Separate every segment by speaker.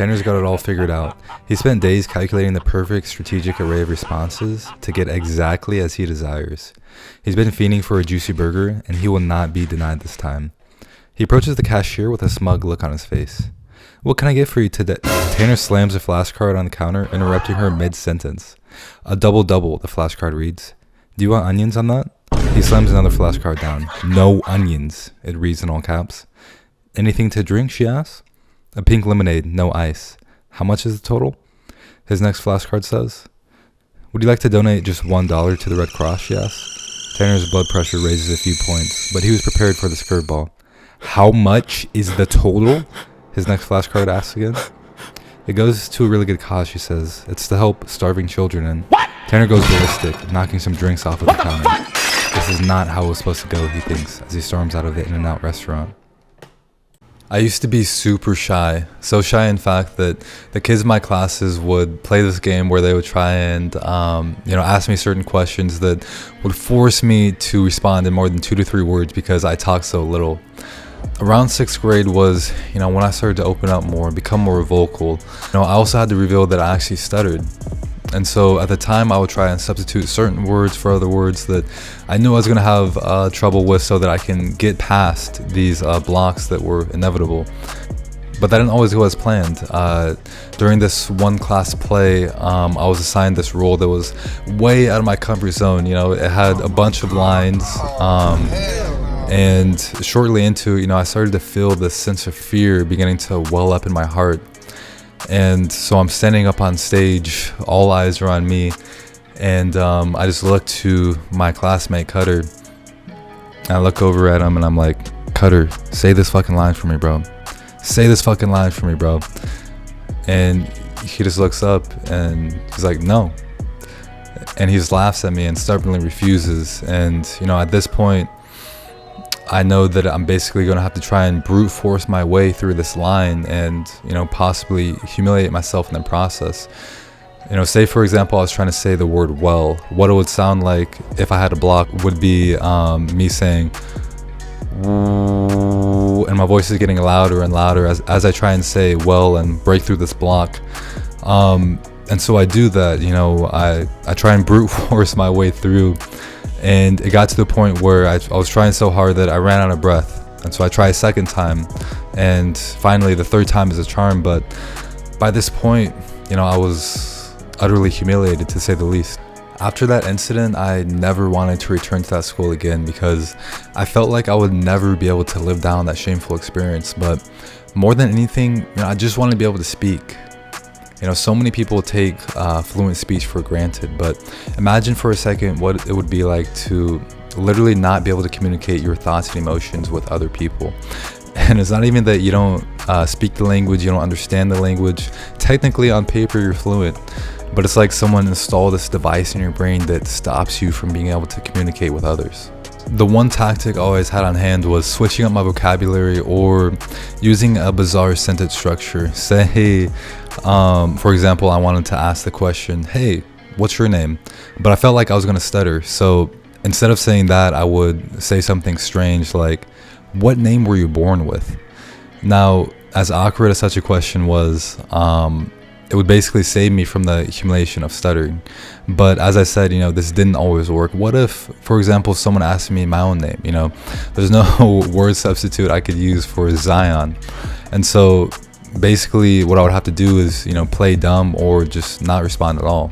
Speaker 1: Tanner's got it all figured out. He spent days calculating the perfect strategic array of responses to get exactly as he desires. He's been fiending for a juicy burger, and he will not be denied this time. He approaches the cashier with a smug look on his face. "What can I get for you today?" Tanner slams a flashcard on the counter, interrupting her mid-sentence. "A double-double," the flashcard reads. "Do you want onions on that?" He slams another flashcard down. "No onions," it reads in all caps. "Anything to drink?" she asks. "A pink lemonade, no ice." "How much is the total?" His next flashcard says. "Would you like to donate just $1 to the Red Cross?" she asks. Tanner's blood pressure raises a few points, but he was prepared for this curveball. "How much is the total?" His next flashcard asks again. "It goes to a really good cause," she says. "It's to help starving children." And Tanner goes ballistic, knocking some drinks off of the counter. This is not how it was supposed to go, he thinks, as he storms out of the In-N-Out restaurant. I used to be super shy, so shy in fact that the kids in my classes would play this game where they would try and ask me certain questions that would force me to respond in more than 2 to 3 words because I talk so little. Around 6th grade was, when I started to open up more and become more vocal. I also had to reveal that I actually stuttered. And so at the time, I would try and substitute certain words for other words that I knew I was going to have trouble with so that I can get past these blocks that were inevitable. But that didn't always go as planned. During this one class play, I was assigned this role that was way out of my comfort zone. It had a bunch of lines. And shortly into, I started to feel this sense of fear beginning to well up in my heart. And so I'm standing up on stage, all eyes are on me, and I just look to my classmate, Cutter. And I look over at him and I'm like, "Cutter, say this fucking line for me, bro. Say this fucking line for me, bro." And he just looks up and he's like, "No." And he just laughs at me and stubbornly refuses. And, at this point, I know that I'm basically going to have to try and brute force my way through this line and, possibly humiliate myself in the process. Say for example, I was trying to say the word "well." What it would sound like if I had a block would be me saying, "Woo," and my voice is getting louder and louder as I try and say "well" and break through this block. And so I do that, I try and brute force my way through. And it got to the point where I was trying so hard that I ran out of breath. And so I tried a second time. And finally, the third time is a charm. But by this point, I was utterly humiliated, to say the least. After that incident, I never wanted to return to that school again because I felt like I would never be able to live down that shameful experience. But more than anything, I just wanted to be able to speak. So many people take fluent speech for granted, but imagine for a second what it would be like to literally not be able to communicate your thoughts and emotions with other people. And it's not even that you don't speak the language, you don't understand the language. Technically, on paper, you're fluent, but it's like someone installed this device in your brain that stops you from being able to communicate with others. The one tactic I always had on hand was switching up my vocabulary or using a bizarre sentence structure. Say, for example, I wanted to ask the question, "Hey, what's your name?" But I felt like I was going to stutter. So instead of saying that, I would say something strange like, "What name were you born with?" Now, as awkward as such a question was, it would basically save me from the humiliation of stuttering. But as I said, this didn't always work. What if, for example, someone asked me my own name? There's no word substitute I could use for Zion. And so basically what I would have to do is, play dumb or just not respond at all.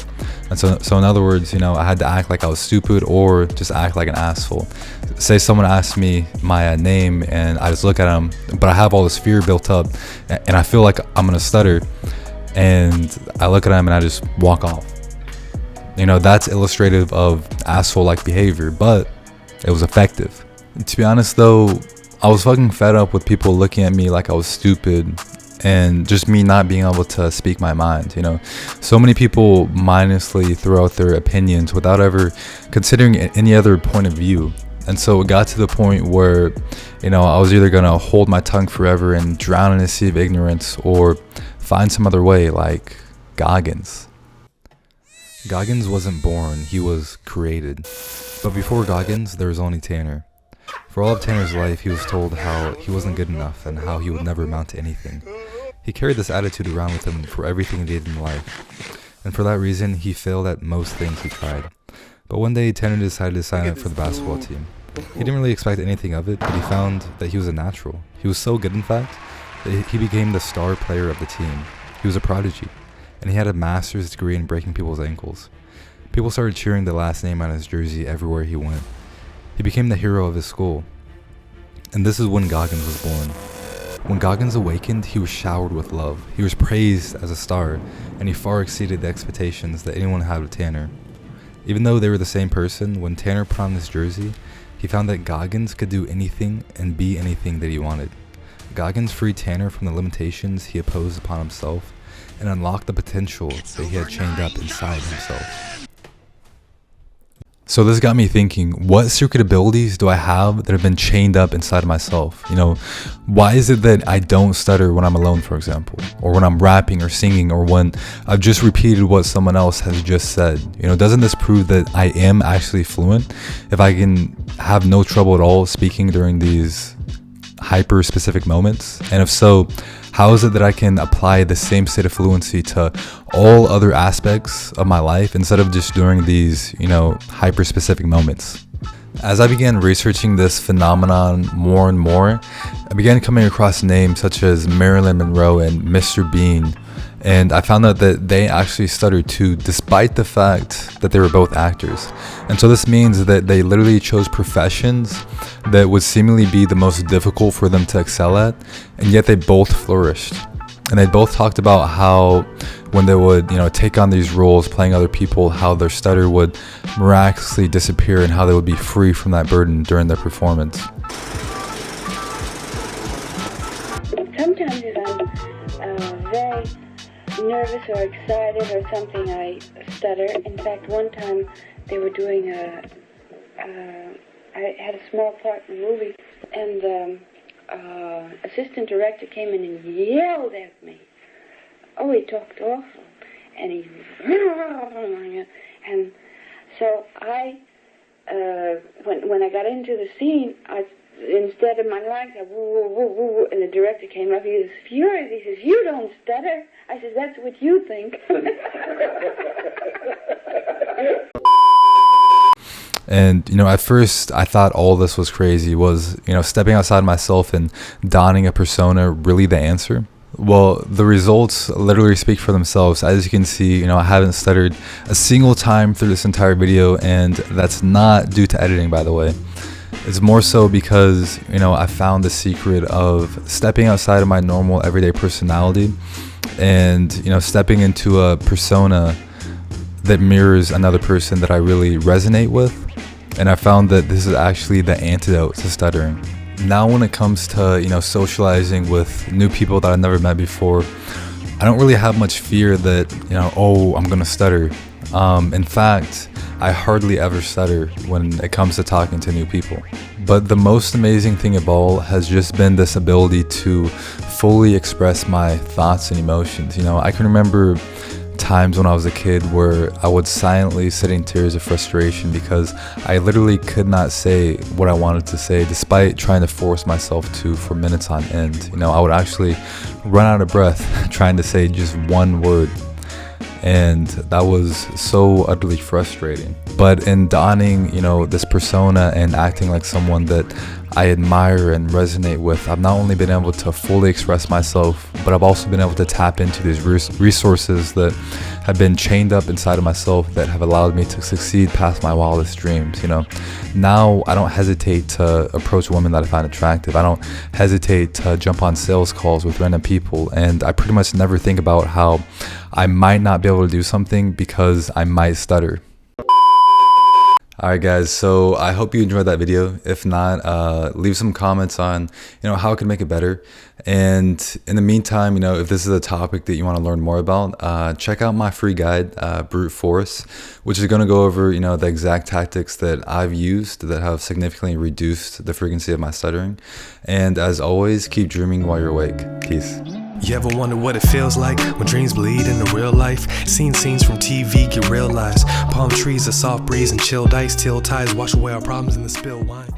Speaker 1: And so in other words, I had to act like I was stupid or just act like an asshole. Say someone asked me my name and I just look at them, but I have all this fear built up and I feel like I'm going to stutter. And I look at him and I just walk off. That's illustrative of asshole-like behavior, but it was effective. To be honest though, I was fucking fed up with people looking at me like I was stupid and just me not being able to speak my mind. So many people mindlessly throw out their opinions without ever considering any other point of view. And so it got to the point where, I was either going to hold my tongue forever and drown in a sea of ignorance or find some other way, like Goggins. Goggins wasn't born, he was created. But before Goggins, there was only Tanner. For all of Tanner's life, he was told how he wasn't good enough and how he would never amount to anything. He carried this attitude around with him for everything he did in life, and for that reason, he failed at most things he tried. But one day, Tanner decided to sign up for the basketball team. He didn't really expect anything of it, but he found that he was a natural. He was so good, in fact, that he became the star player of the team. He was a prodigy, and he had a master's degree in breaking people's ankles. People started cheering the last name on his jersey everywhere he went. He became the hero of his school. And this is when Goggins was born. When Goggins awakened, he was showered with love. He was praised as a star, and he far exceeded the expectations that anyone had with Tanner. Even though they were the same person, when Tanner put on his jersey, he found that Goggins could do anything and be anything that he wanted. Goggins freed Tanner from the limitations he imposed upon himself and unlocked the potential that he had chained up inside himself. So this got me thinking, what secret abilities do I have that have been chained up inside of myself? Why is it that I don't stutter when I'm alone, for example, or when I'm rapping or singing, or when I've just repeated what someone else has just said? Doesn't this prove that I am actually fluent if I can have no trouble at all speaking during these hyper specific moments? And if so, how is it that I can apply the same state of fluency to all other aspects of my life instead of just during these, hyper specific moments? As I began researching this phenomenon more and more, I began coming across names such as Marilyn Monroe and Mr. Bean, and I found out that they actually stuttered too, despite the fact that they were both actors. And so this means that they literally chose professions that would seemingly be the most difficult for them to excel at, and yet they both flourished. And they both talked about how when they would, take on these roles playing other people, how their stutter would miraculously disappear and how they would be free from that burden during their performance.
Speaker 2: Sometimes if I'm very nervous or excited or something, I stutter. In fact, one time they were doing I had a small part in the movie, and the assistant director came in and yelled at me. Oh, he talked awful, and and so I, when I got into the scene, instead of my lines, I woo, woo, woo, woo, and the director came up. He was furious. He says, "You don't stutter." I said, "That's what you think."
Speaker 1: And, at first I thought all this was crazy. Was, stepping outside myself and donning a persona really the answer? Well, the results literally speak for themselves. As you can see, I haven't stuttered a single time through this entire video, and that's not due to editing, by the way. It's more so because, I found the secret of stepping outside of my normal everyday personality and, stepping into a persona that mirrors another person that I really resonate with. And I found that this is actually the antidote to stuttering. Now when it comes to, socializing with new people that I've never met before, I don't really have much fear that, I'm gonna stutter. In fact, I hardly ever stutter when it comes to talking to new people. But the most amazing thing of all has just been this ability to fully express my thoughts and emotions. I can remember times when I was a kid where I would silently sit in tears of frustration because I literally could not say what I wanted to say, despite trying to force myself to for minutes on end. I would actually run out of breath trying to say just one word, and that was so utterly frustrating. But in donning, this persona and acting like someone that I admire and resonate with, I've not only been able to fully express myself, but I've also been able to tap into these resources that have been chained up inside of myself that have allowed me to succeed past my wildest dreams. Now I don't hesitate to approach women that I find attractive. I don't hesitate to jump on sales calls with random people, and I pretty much never think about how I might not be able to do something because I might stutter. Alright guys, so I hope you enjoyed that video. If not, leave some comments on how I can make it better. And in the meantime, if this is a topic that you want to learn more about, check out my free guide, Brute Force, which is going to go over the exact tactics that I've used that have significantly reduced the frequency of my stuttering. And as always, keep dreaming while you're awake. Peace.
Speaker 3: You ever wonder what it feels like when dreams bleed into real life? Seeing scenes from TV get realized. Palm trees, a soft breeze, and chilled ice till tides wash away our problems in the spilled wine.